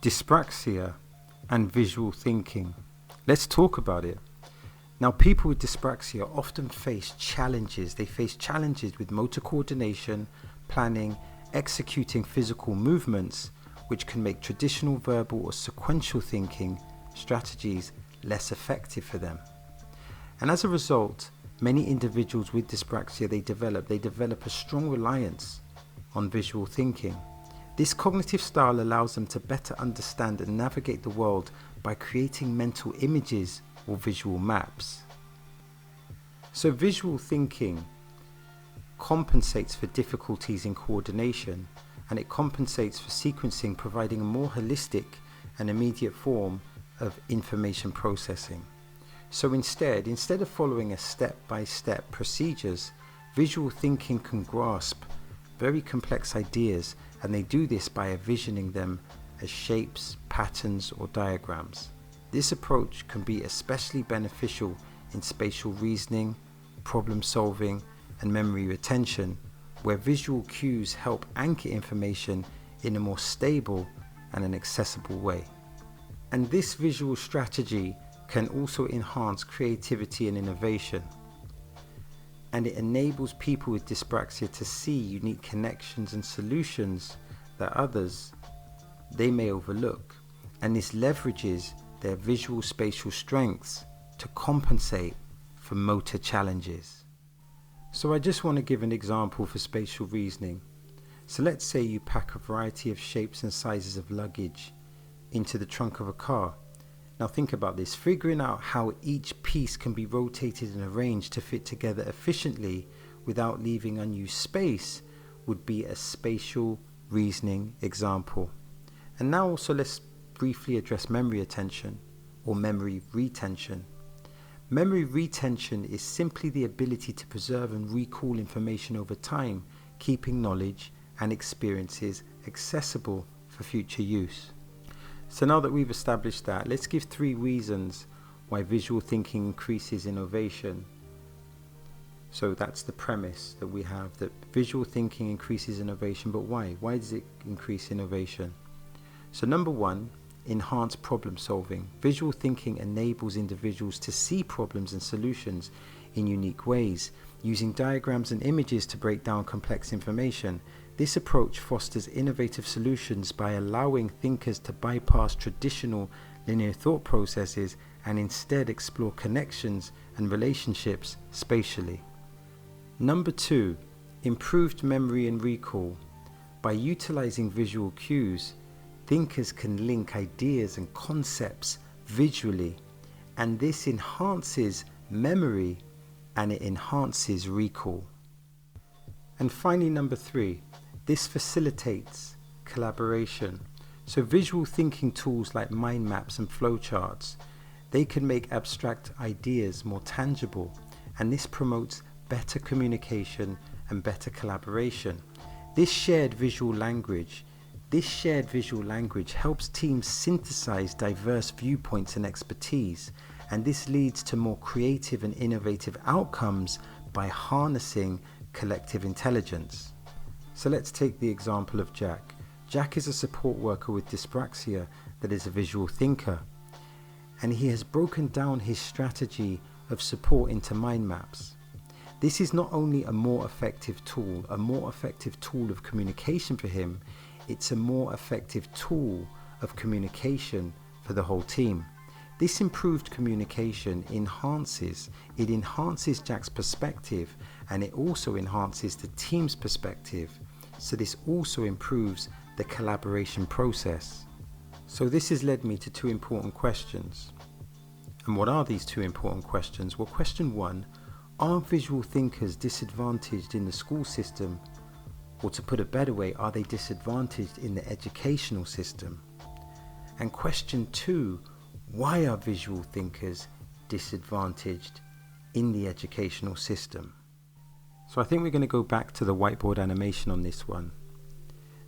Dyspraxia and visual thinking. Let's talk about it. Now, people with dyspraxia often face challenges. They face challenges with motor coordination, planning, executing physical movements, which can make traditional verbal or sequential thinking strategies less effective for them. And as a result, many individuals with dyspraxia, they develop a strong reliance on visual thinking. This cognitive style allows them to better understand and navigate the world by creating mental images or visual maps. So visual thinking compensates for difficulties in coordination, and it compensates for sequencing, providing a more holistic and immediate form of information processing. So instead of following a step-by-step procedures, visual thinking can grasp very complex ideas, and they do this by envisioning them as shapes, patterns, or diagrams. This approach can be especially beneficial in spatial reasoning, problem solving, and memory retention, where visual cues help anchor information in a more stable and an accessible way. And this visual strategy can also enhance creativity and innovation. And it enables people with dyspraxia to see unique connections and solutions that others they may overlook. And this leverages their visual spatial strengths to compensate for motor challenges. So I just want to give an example for spatial reasoning. So let's say you pack a variety of shapes and sizes of luggage into the trunk of a car. Now think about this. Figuring out how each piece can be rotated and arranged to fit together efficiently without leaving unused space would be a spatial reasoning example. And now also let's briefly address memory attention or memory retention. Memory retention is simply the ability to preserve and recall information over time, keeping knowledge and experiences accessible for future use. So now that we've established that, let's give 3 reasons why visual thinking increases innovation. So that's the premise that we have, that visual thinking increases innovation, but why? Why does it increase innovation? So number 1, enhanced problem solving. Visual thinking enables individuals to see problems and solutions in unique ways, using diagrams and images to break down complex information. This approach fosters innovative solutions by allowing thinkers to bypass traditional linear thought processes and instead explore connections and relationships spatially. Number 2, improved memory and recall. By utilizing visual cues, thinkers can link ideas and concepts visually, and this enhances memory and it enhances recall. And finally, number 3, this facilitates collaboration. So visual thinking tools like mind maps and flowcharts, they can make abstract ideas more tangible, and this promotes better communication and better collaboration. This shared visual language helps teams synthesize diverse viewpoints and expertise, and this leads to more creative and innovative outcomes by harnessing collective intelligence. So let's take the example of Jack. Jack is a support worker with dyspraxia that is a visual thinker, and he has broken down his strategy of support into mind maps. This is not only a more effective tool of communication for him, it's a more effective tool of communication for the whole team. This improved communication enhances Jack's perspective, and it also enhances the team's perspective. So this also improves the collaboration process. So this has led me to 2 important questions. And what are these 2 important questions? Well, question 1, are visual thinkers disadvantaged in the school system? Or to put it better way, are they disadvantaged in the educational system? And question 2, why are visual thinkers disadvantaged in the educational system? So I think we're going to go back to the whiteboard animation on this one.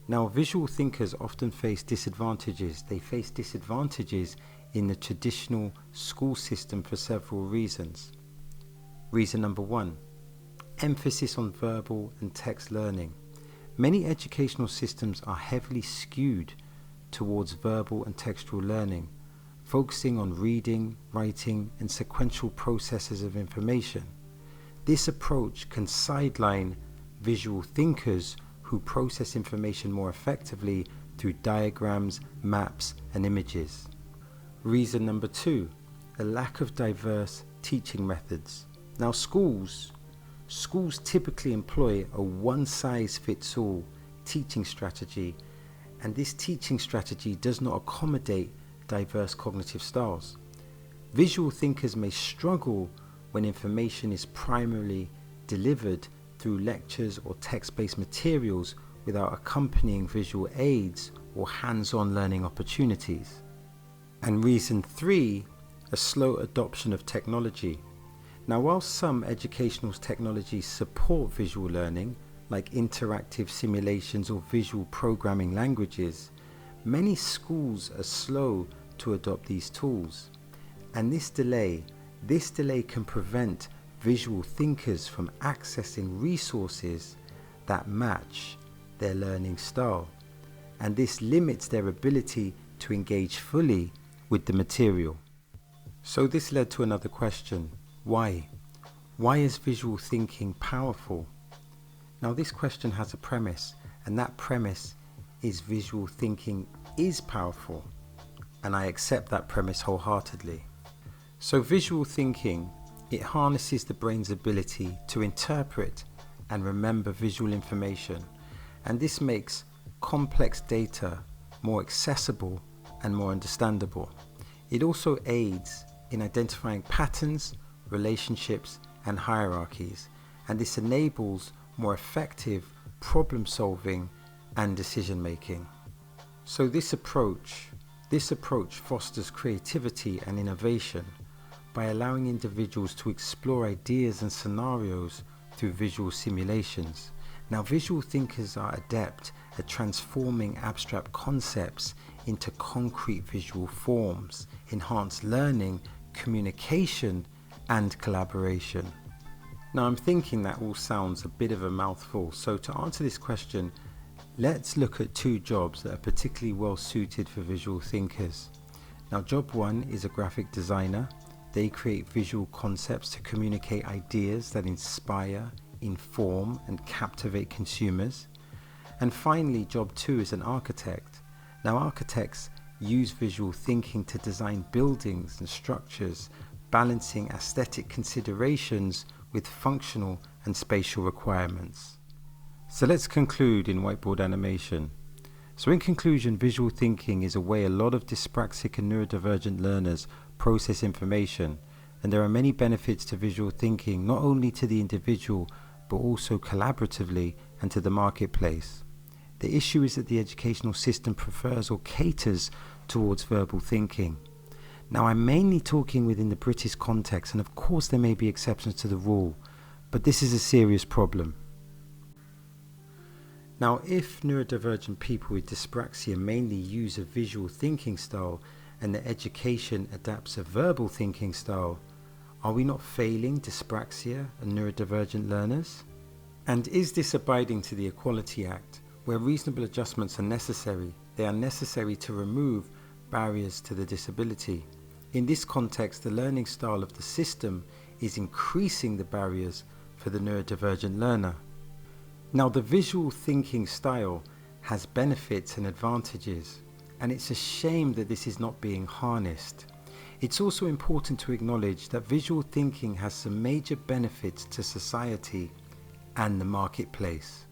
Now, visual thinkers often face disadvantages. They face disadvantages in the traditional school system for several reasons. Reason number 1, emphasis on verbal and text learning. Many educational systems are heavily skewed towards verbal and textual learning, focusing on reading, writing, and sequential processes of information. This approach can sideline visual thinkers who process information more effectively through diagrams, maps, and images. Reason number 2, the lack of diverse teaching methods. Now, schools typically employ a one-size-fits-all teaching strategy, and this teaching strategy does not accommodate diverse cognitive styles. Visual thinkers may struggle when information is primarily delivered through lectures or text-based materials without accompanying visual aids or hands-on learning opportunities. And reason 3, a slow adoption of technology. Now, while some educational technologies support visual learning, like interactive simulations or visual programming languages, many schools are slow to adopt these tools. And this delay can prevent visual thinkers from accessing resources that match their learning style. And this limits their ability to engage fully with the material. So this led to another question. Why? Why is visual thinking powerful? Now, this question has a premise, and that premise is visual thinking is powerful. And I accept that premise wholeheartedly. So visual thinking, it harnesses the brain's ability to interpret and remember visual information, and this makes complex data more accessible and more understandable. It also aids in identifying patterns, relationships, and hierarchies, and this enables more effective problem solving and decision making. So this approach fosters creativity and innovation by allowing individuals to explore ideas and scenarios through visual simulations. Now, visual thinkers are adept at transforming abstract concepts into concrete visual forms, enhance learning, communication, and collaboration. Now, I'm thinking that all sounds a bit of a mouthful, so to answer this question, let's look at 2 jobs that are particularly well suited for visual thinkers. Now, job 1 is a graphic designer. They create visual concepts to communicate ideas that inspire, inform, and captivate consumers. And finally, job 2 is an architect. Now, architects use visual thinking to design buildings and structures, balancing aesthetic considerations with functional and spatial requirements. So let's conclude in whiteboard animation. So in conclusion, visual thinking is a way a lot of dyspraxic and neurodivergent learners process information, and there are many benefits to visual thinking, not only to the individual but also collaboratively and to the marketplace. The issue is that the educational system prefers or caters towards verbal thinking. Now, I'm mainly talking within the British context, and of course there may be exceptions to the rule, but this is a serious problem. Now, if neurodivergent people with dyspraxia mainly use a visual thinking style and the education adapts a verbal thinking style, are we not failing dyspraxia and neurodivergent learners? And is this abiding to the Equality Act, where reasonable adjustments are necessary? They are necessary to remove barriers to the disability. In this context, the learning style of the system is increasing the barriers for the neurodivergent learner. Now, the visual thinking style has benefits and advantages, and it's a shame that this is not being harnessed. It's also important to acknowledge that visual thinking has some major benefits to society and the marketplace.